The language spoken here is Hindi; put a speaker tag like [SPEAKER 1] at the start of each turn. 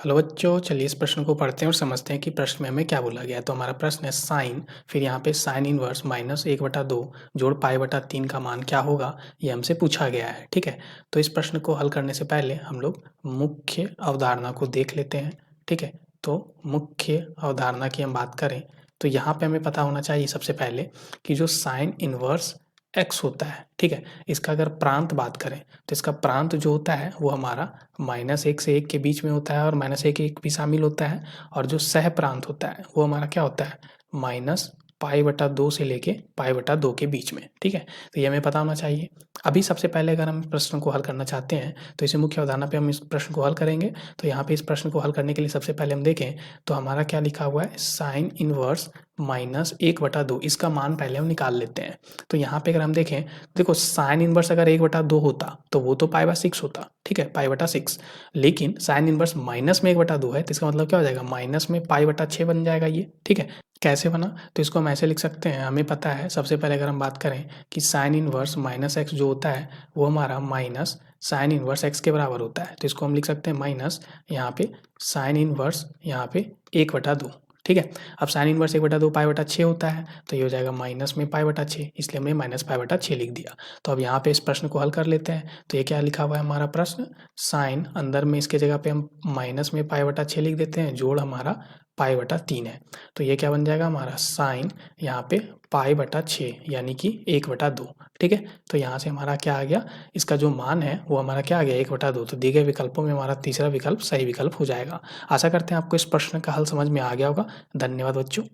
[SPEAKER 1] हेलो बच्चों, चलिए इस प्रश्न को पढ़ते हैं और समझते हैं कि प्रश्न में हमें क्या बोला गया है। तो हमारा प्रश्न है साइन, फिर यहाँ पे साइन इनवर्स माइनस 1/2 जोड़ पाई/3 का मान क्या होगा, ये हमसे पूछा गया है। ठीक है, तो इस प्रश्न को हल करने से पहले हम लोग मुख्य अवधारणा को देख लेते हैं। ठीक है, तो मुख्य अवधारणा की हम बात करें तो यहाँ पे हमें पता होना चाहिए सबसे पहले कि जो साइन इनवर्स एक्स होता है, ठीक है, इसका अगर प्रांत बात करें तो इसका प्रांत जो होता है वो हमारा -1 से 1 के बीच में होता है और -1 भी शामिल होता है। और जो सह प्रांत होता है वो हमारा क्या होता है, -π/2 से लेके π/2 के बीच में। ठीक है, तो ये हमें पता होना चाहिए। अभी सबसे पहले अगर हम प्रश्न को हल करना चाहते हैं तो इसे मुख्य अवधारणा पे हम इस प्रश्न को हल करेंगे। तो यहाँ पे इस प्रश्न को हल करने के लिए सबसे पहले हम देखें तो हमारा क्या लिखा हुआ है, साइन इनवर्स -1/2, इसका मान पहले हम निकाल लेते हैं। तो यहाँ पे अगर हम देखें, देखो साइन इनवर्स अगर 1/2 होता तो वो तो π/6 होता। ठीक है, π/6, लेकिन साइन इनवर्स माइनस में 1/2 है तो इसका मतलब क्या हो जाएगा, माइनस में π/6 बन जाएगा ये। ठीक है, कैसे बना, तो इसको हम ऐसे लिख सकते हैं। हमें पता है सबसे पहले अगर हम बात करें कि साइन इनवर्स -x जो होता है वो हमारा माइनस साइन इनवर्स x के बराबर होता है। तो इसको हम लिख सकते हैं माइनस यहाँ पे साइन इनवर्स यहाँ पे 1/2। ठीक है, अब साइन इनवर्स 1/2 π/6 होता है तो ये हो जाएगा माइनस में π/6, इसलिए हमने -π/6 लिख दिया। तो अब यहाँ पे इस प्रश्न को हल कर लेते हैं। तो ये क्या लिखा हुआ है हमारा प्रश्न, साइन अंदर में इसके जगह पे हम माइनस में π/6 लिख देते हैं, जोड़ हमारा π/3 है। तो ये क्या बन जाएगा हमारा साइन यहाँ पे π/6 यानी कि 1/2। ठीक है, तो यहाँ से हमारा क्या आ गया, इसका जो मान है वो हमारा क्या आ गया, 1/2। तो दिए गए विकल्पों में हमारा तीसरा विकल्प सही विकल्प हो जाएगा। आशा करते हैं आपको इस प्रश्न का हल समझ में आ गया होगा। धन्यवाद बच्चों।